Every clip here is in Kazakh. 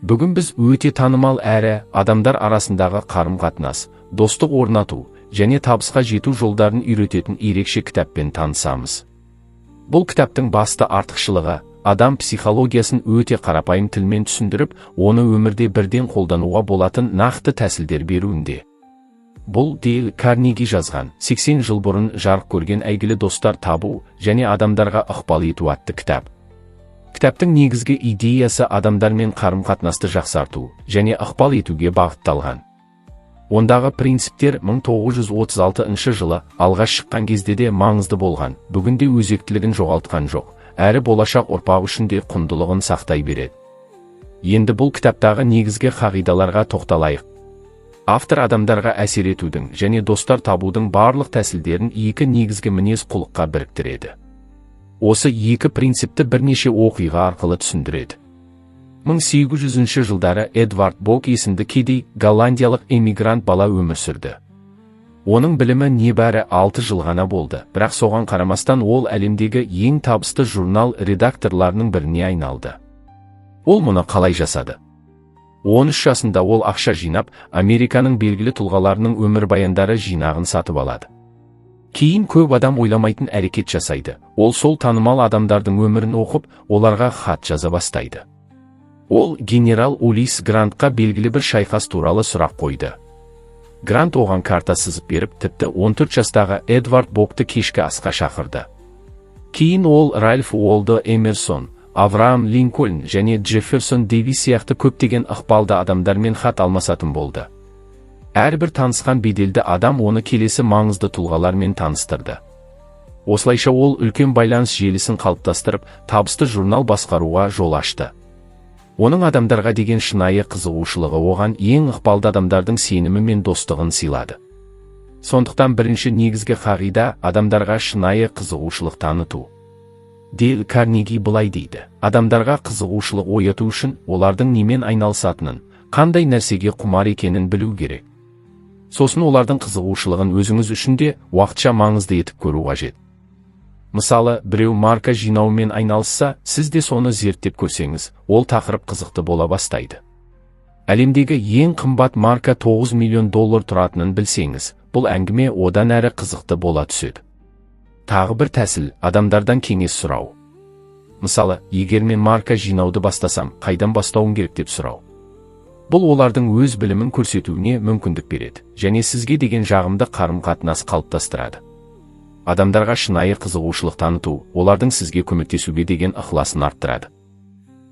Бүгін біз өте танымал әрі адамдар арасындағы қарым-қатынас, достық орнату және табысқа жету жолдарын үйрететін ерекше кітаппен танысамыз. Бұл кітаптың басты артықшылығы адам психологиясын өте қарапайым тілмен түсіндіріп, оны өмірде бірден қолдануға болатын нақты тәсілдер беруінде. Бұл Дейл Карнеги жазған 80 жыл бұрын жарық көрген әйгілі достар табу және адамдарға ықпал ету атты кітап. Кітаптың негізгі идеясы адамдармен қарым-қатынасты жақсарту және ықпал етуге бағытталған. Ондағы принциптер 1936 жылы алғаш шыққан кезде де маңызды болған, бүгінде өзектілігін жоғалтқан жоқ, әрі болашақ ұрпақ үшін де құндылығын сақтай береді. Енді бұл кітаптағы негізгі қағидаларға тоқталайық. Автор адамдарға әсер етудің және достар табудың барлық тәсілдерін екі негізгі мінез-құлыққа біріктіреді. Осы екі принципті бірнеше оқиға арқылы түсіндіреді. 1800 жылдары Эдвард Бок есімді кедей голландиялық эмигрант бала өмір сүрді. Оның білімі небәрі 6 жыл ғана болды, бірақ соған қарамастан ол әлемдегі ең табысты журнал редакторларының біріне айналды. Ол мұны қалай жасады? 13 жасында ол ақша жинап, Американың белгілі тұлғаларының өмірбаяндары жинағын сатып алады. Кейін көп адам ойламайтын әрекет жасайды. Ол сол танымал адамдардың өмірін оқып, оларға хат жаза бастайды. Ол генерал Улисс Грантқа белгілі бір шайқас туралы сұрақ қойды. Грант оған карта сызып беріп, тіпті 14 жастағы Эдвард Бокты кешкі асқа шақырды. Кейін ол Ральф Уолдо Эмерсон, Авраам Линкольн және Джефферсон Дэвис сияқты көптеген ықпалды адамдармен хат алмасатын болды. Әрбір танысқан беделді адам оны келесі маңызды тұлғалармен таныстырды. Осылайша ол үлкен байланыс желісін қалыптастырып, табысты журнал басқаруға жол ашты. Оның адамдарға деген шынайы қызығушылығы оған ең ықпалды адамдардың сенімі мен достығын сыйлады. Сондықтан бірінші негізгі қағида адамдарға шынайы қызығушылық таныту. Дейл Карнеги былай дейді: адамдарға қызығушылық ояту үшін олардың немен айналысатынын, қандай нәрсеге құмар екенін білу керек. Сосын олардың қызығушылығын өзіңіз үшін де уақытша маңызды етіп көру қажет. Мысалы, біреу марка жинаумен айналысса, сіз де соны зерттеп көрсеңіз, ол тақырып қызықты бола бастайды. Әлемдегі ең қымбат марка $9 миллион тұратынын білсеңіз, бұл әңгіме одан әрі қызықты бола түседі. Тағы бір тәсіл – адамдардан кеңес сұрау. Мысалы, егер мен марка жинауды бастасам, қайдан бастауым керек деп сұрау. Бұл олардың өз білімін көрсетуіне мүмкіндік береді, және сізге деген жағымды қарым-қатынас қалыптастырады. Адамдарға шынайы қызығушылық таныту, олардың сізге көмектесуге деген ықыласын арттырады.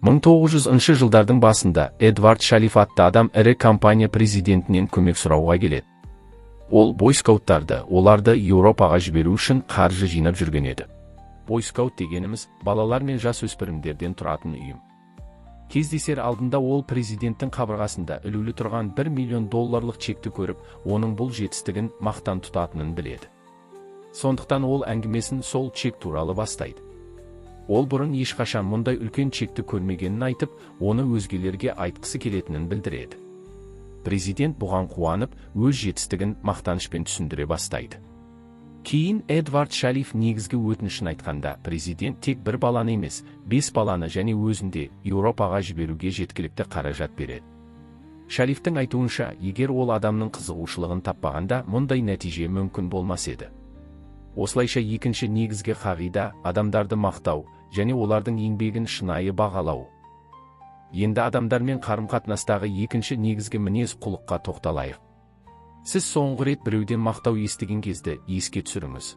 1900 жылдардың басында Эдвард Шалиф атты адам ірі компания президентінен көмек сұрауға келеді. Ол бойскауттарды, оларды Еуропаға жіберу үшін қаржы жинап жүрген еді. Бойскаут дегеніміз балалар мен жасөспірімдерден тұратын ұйым. Кездесер алдында ол президенттің қабырғасында ілулі тұрған $1 миллион чекті көріп, оның бұл жетістігін мақтан тұтатынын біледі. Сондықтан ол әңгімесін сол чек туралы бастайды. Ол бұрын ешқашан мұндай үлкен чекті көрмегенін айтып, оны өзгелерге айтқысы келетінін білдіреді. Президент бұған қуанып, өз жетістігін мақтанышпен түсіндіре бастайды. Кейін Эдвард Шалиф негізгі өтінішін айтқанда, президент тек бір баланы емес, 5 баланы және өзінде Еуропаға жіберуге жеткілікті қаражат береді. Шалифтің айтуынша, егер ол адамның қызығушылығын таппағанда, мұндай нәтиже мүмкін болмас еді. Осылайша екінші негізгі қағида – адамдарды мақтау және олардың еңбегін шынайы бағалау. Енді адамдармен қарым-қатынастағы екінші негізгі мінез құлыққа тоқталайық. Сіз соңғы рет біреуден мақтау естіген кезде еске түсіріңіз.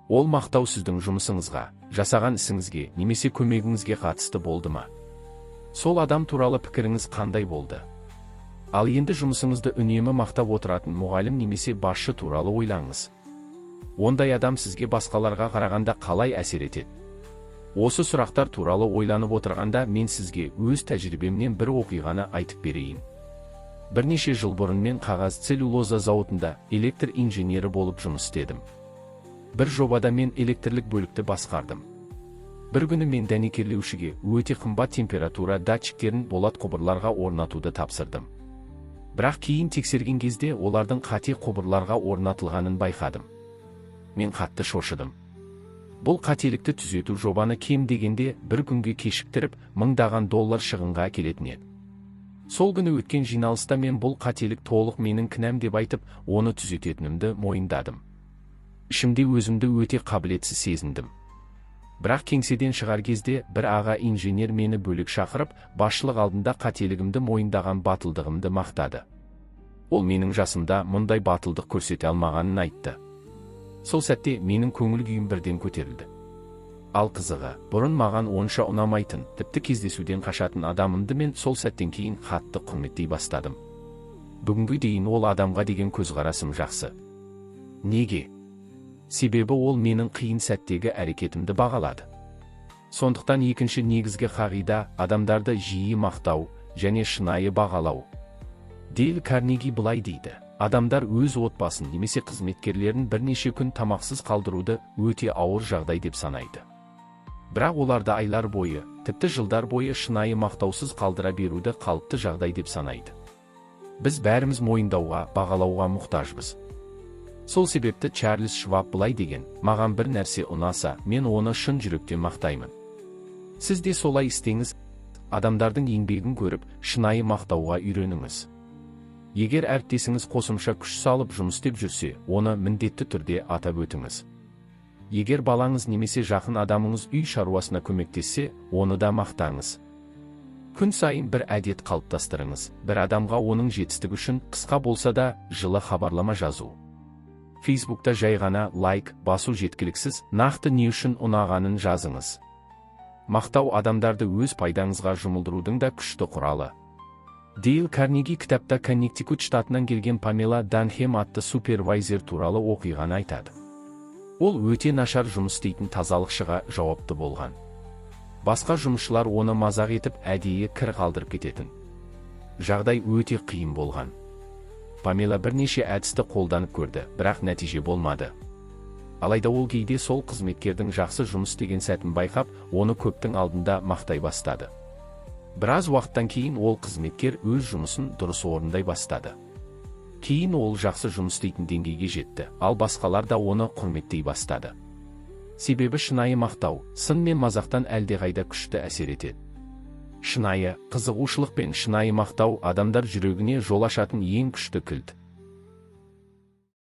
Ол мақтау сіздің жұмысыңызға, жасаған ісіңізге, немесе көмегіңізге қатысты болды ма? Сол адам туралы пікіріңіз қандай болды? Ал енді жұмысыңызды үнемі мақтап отыратын мұғалім немесе басшы туралы ойлаңыз. Ондай адам сізге басқаларға қарағанда қалай әсер етеді? Осы сұрақтар туралы ойланып отырғанда мен сізге өз тәжірибемнен бір оқиғаны айтып берейін. Бірнеше жыл бұрын мен қағаз целлюлоза зауытында электр инженері болып жұмыс істедім. Бір жобада мен электрлік бөлікті басқардым. Бір күні мен дәнекерлеушіге өте қымбат температура датчиктерін болат құбырларға орнатуды тапсырдым. Бірақ кейін тексерген кезде олардың қате құбырларға орнатылғанын байқадым. Мен қатты шошыдым. Бұл қателікті түзету жобаны кем дегенде бір күнге кешіктіріп, $1000 шығынға әкелетін еді. Сол күні өткен жиналыста мен бұл қателік толық менің кінәм деп айтып, оны түзететінімді мойындадым. Ішімде өзімді өте қабілетсіз сезіндім. Бірақ кеңседен шығар кезде бір аға инженер мені бөлек шақырып, басшылық алдында қателігімді мойындаған батылдығымды мақтады. Ол менің жасымда мұндай батылдық көрсете алмағанын айтты. Сол сәтте менің көңіл күйім бірден көтерілді. Ал қызығы, бұрын маған онша ұнамайтын, тіпті кездесуден қашатын адамымды мен сол сәттен кейін қатты құрметтей бастадым. Бүгінгі дейін ол адамға деген көзқарасым жақсы. Неге? Себебі ол менің қиын сәттегі әрекетімді бағалады. Сондықтан екінші негізгі қағида адамдарды жиі мақтау және шынайы бағалау. Дейл Карнеги былай дейді: адамдар өз отбасын немесе қызметкерлерін бірнеше күн тамақсыз қалдыруды өте ауыр жағдай деп санайды. Бірақ оларды айлар бойы, тіпті жылдар бойы шынайы мақтаусыз қалдыра беруді қалыпты жағдай деп санайды. Біз бәріміз мойындауға, бағалауға мұқтажбыз. Сол себепті Чарльз Шваб былай деген: маған бір нәрсе ұнаса, мен оны шын жүректен мақтаймын. Сіз де солай істеңіз. Адамдардың еңбегін көріп, шынайы мақтауға үйреніңіз. Егер әріптесіңіз қосымша күш салып жұмыс істеп жүрсе, оны міндетті түрде атап өтіңіз. Егер балаңыз немесе жақын адамыңыз үй шаруасына көмектессе, оны да мақтаңыз. Күн сайын бір әдет қалыптастырыңыз. Бір адамға оның жетістігі үшін қысқа болса да жылы хабарлама жазу. Фейсбукта жай ғана лайк басу жеткіліксіз, нақты не үшін ұнағанын жазыңыз. Мақтау адамдарды өз пайдаңызға жұмылдырудың да күшті құралы. Дейл Карнеги кітапта Коннектикут штатынан келген Памела Данхэм атты супервайзер туралы оқиғаны айтады. Ол өте нашар жұмыс істейтін тазалықшыға жауапты болған. Басқа жұмысшылар оны мазақ етіп, әдейі кір қалдырып кететін. Жағдай өте қиын болған. Памела бірнеше әдісті қолданып көрді, бірақ нәтиже болмады. Алайда ол кейде сол қызметкердің жақсы жұмыс істеген сәтін байқап, оны көптің алдында мақтай бастады. Біраз уақыттан кейін ол қызметкер өз жұмысын дұрыс орындай бастады. Кейін ол жақсы жұмыс істейтін деңгейге жетті, ал басқалар да оны құрметтей бастады. Себебі шынайы мақтау, сын мен мазақтан әлдеқайда күшті әсер етеді. Шынайы, қызығушылық пен шынайы мақтау адамдар жүрегіне жол ашатын ең күшті кілт.